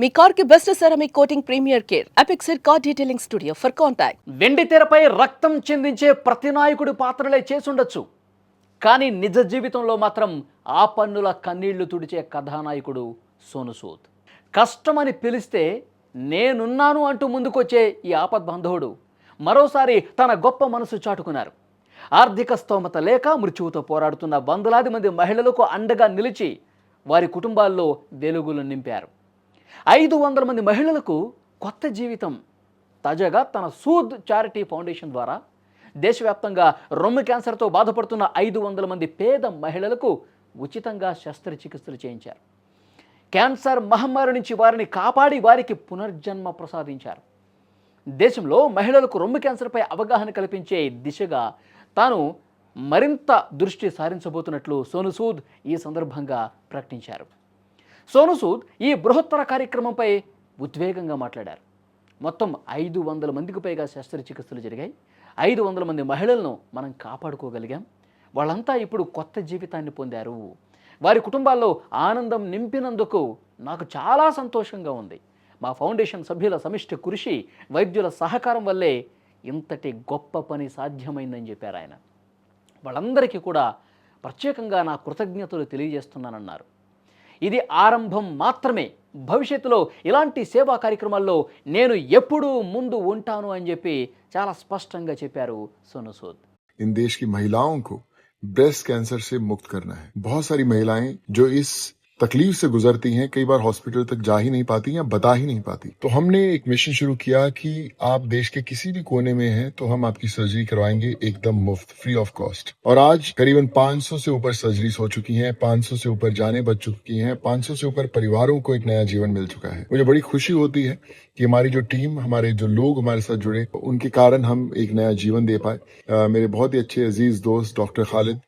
మీ car కి best ceramic coating Premier Care Apexer Car Detailing Studio for contact. వెండి తెరపై రక్తం చిందించే ప్రతి నాయకుడి పాత్రలే చేసుండొచ్చు, కానీ నిజ జీవితంలో మాత్రం ఆ పన్నుల కన్నీళ్లు తుడిచే కథానాయకుడు సోను సూద్. కష్టమని పిలిస్తే నేనున్నాను అంటూ ముందుకొచ్చే ఈ ఆపద్బాంధవుడు మరోసారి తన గొప్ప మనసు చాటుకున్నారు. ఆర్థిక స్తోమత లేక మృత్యువుతో పోరాడుతున్న వందలాది మంది మహిళలకు అండగా నిలిచి వారి కుటుంబాల్లో వెలుగులు నింపారు. 500 మంది మహిళలకు కొత్త జీవితం. తాజాగా తన సూద్ చారిటీ ఫౌండేషన్ ద్వారా దేశవ్యాప్తంగా రొమ్ము క్యాన్సర్తో బాధపడుతున్న 500 మంది పేద మహిళలకు ఉచితంగా శస్త్రచికిత్సలు చేయించారు. క్యాన్సర్ మహమ్మారి నుంచి వారిని కాపాడి వారికి పునర్జన్మ ప్రసాదించారు. దేశంలో మహిళలకు రొమ్ము క్యాన్సర్పై అవగాహన కల్పించే దిశగా తాను మరింత దృష్టి సారించబోతున్నట్లు సోను సూద్ ఈ సందర్భంగా ప్రకటించారు. సోను సూద్ ఈ బృహత్తర కార్యక్రమంపై ఉద్వేగంగా మాట్లాడారు. మొత్తం 500 మందికి పైగా శస్త్రచికిత్సలు జరిగాయి. 500 మంది మహిళలను మనం కాపాడుకోగలిగాం. వాళ్ళంతా ఇప్పుడు కొత్త జీవితాన్ని పొందారు. వారి కుటుంబాల్లో ఆనందం నింపినందుకు నాకు చాలా సంతోషంగా ఉంది. మా ఫౌండేషన్ సభ్యుల సమిష్టి కృషి, వైద్యుల సహకారం వల్లే ఇంతటి గొప్ప పని సాధ్యమైందని చెప్పారు ఆయన. వాళ్ళందరికీ కూడా ప్రత్యేకంగా నా కృతజ్ఞతలు తెలియజేస్తున్నానన్నారు. ఇది ఆరంభం మాత్రమే. భవిష్యత్తులో ఇలాంటి సేవా కార్యక్రమాల్లో నేను ఎప్పుడూ ముందు ఉంటాను అని చెప్పి చాలా స్పష్టంగా చెప్పారు సోను సూద్. इन देश की महिलाओं को ब्रेस्ट कैंसर से मुक्त करना है. बहुत सारी महिलाएं जो इस तकलीफ से गुजरती हैं, कई बार हॉस्पिटल तक जा ही नहीं पाती या बता ही नहीं पाती. तो हमने एक मिशन शुरू किया कि आप देश के किसी भी कोने में हैं तो हम आपकी सर्जरी करवाएंगे एकदम मुफ्त, फ्री ऑफ कॉस्ट. और आज करीबन 500 से ऊपर सर्जरीज हो चुकी हैं, 500 से ऊपर जाने बच चुकी हैं, 500 से ऊपर परिवारों को एक नया जीवन मिल चुका है. मुझे बड़ी खुशी होती है कि हमारी जो टीम, हमारे जो लोग हमारे साथ जुड़े, उनके कारण हम एक नया जीवन दे पाए. मेरे बहुत ही अच्छे अजीज दोस्त doctor Khalid,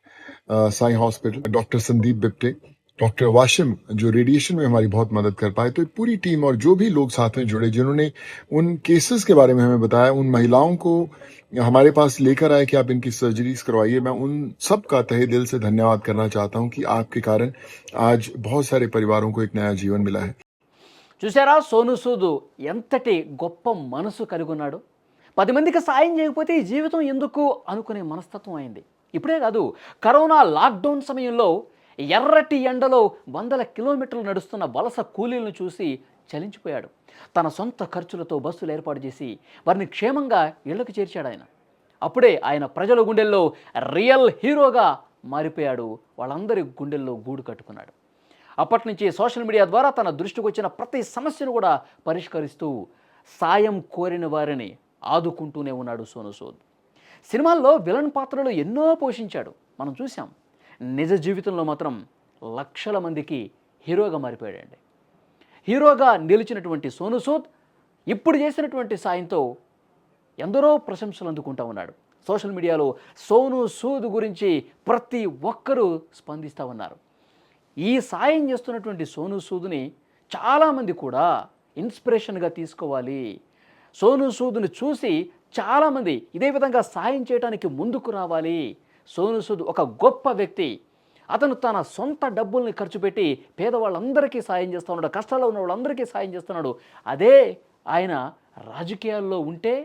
Sai hospital, doctor Sandeep Bipte, doctor Washim जो रेडिएशन में हमारी बहुत मदद कर पाए. तो पूरी टीम और जो भी लोग साथ में जुड़े, जिन्होंने उन केसेस के बारे में हमें बताया, उन महिलाओं को हमारे पास लेकर आए कि आप इनकी सर्जरीज करवाइए, मैं उन सब का तहे दिल से धन्यवाद करना चाहता हूं कि आपके कारण आज बहुत सारे परिवारों को एक नया जीवन मिला है. చూసారా సోను సూద్ ఎంతటి గొప్ప మనసు కలిగి ఉన్నాడు. 10 మందికి సాయం చేయకపోతే ఈ జీవితం ఎందుకు అనుకునే మనస్తత్వం అయింది. ఇప్పుడే కాదు, కరోనా లాక్డౌన్ సమయంలో ఎర్రటి ఎండలో 100 కిలోమీటర్లు నడుస్తున్న వలస కూలీలను చూసి చలించిపోయాడు. తన సొంత ఖర్చులతో బస్సులు ఏర్పాటు చేసి వారిని క్షేమంగా ఇళ్లకు చేర్చాడు ఆయన. అప్పుడే ఆయన ప్రజల గుండెల్లో రియల్ హీరోగా మారిపోయాడు. వాళ్ళందరి గుండెల్లో గూడు కట్టుకున్నాడు. అప్పటి నుంచి సోషల్ మీడియా ద్వారా తన దృష్టికి వచ్చిన ప్రతి సమస్యను కూడా పరిష్కరిస్తూ సాయం కోరిన వారిని ఆదుకుంటూనే ఉన్నాడు సోను సూద్. సినిమాల్లో విలన్ పాత్రలు ఎన్నో పోషించాడు, మనం చూసాం. నిజ జీవితంలో మాత్రం లక్షల మందికి హీరోగా మారిపోయాడండి. హీరోగా నిలిచినటువంటి సోను సూద్ ఇప్పుడు చేసినటువంటి సాయంతో ఎందరో ప్రశంసలు అందుకుంటూ ఉన్నాడు. సోషల్ మీడియాలో సోను సూద్ గురించి ప్రతి ఒక్కరూ స్పందిస్తూ ఉన్నారు. ఈ సాయం చేస్తున్నటువంటి సోను సూద్ని చాలామంది కూడా ఇన్స్పిరేషన్గా తీసుకోవాలి. సోను సూద్ని చూసి చాలామంది ఇదే విధంగా సాయం చేయడానికి ముందుకు రావాలి. సోను సూద్ ఒక గొప్ప వ్యక్తి. అతను తన సొంత డబ్బుల్ని ఖర్చు పెట్టి పేదవాళ్ళందరికీ సాయం చేస్తున్నాడు, కష్టాల్లో ఉన్న వాళ్ళందరికీ సాయం చేస్తున్నాడు. అదే ఆయన రాజకీయాల్లో ఉంటే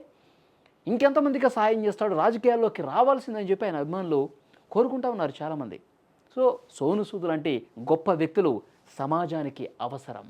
ఇంకెంతమందికి సాయం చేస్తాడు, రాజకీయాల్లోకి రావాల్సిందని చెప్పి ఆయన అభిమానులు కోరుకుంటూ ఉన్నారు చాలామంది. సో సోను సూద్ లాంటి గొప్ప వ్యక్తులు సమాజానికి అవసరం.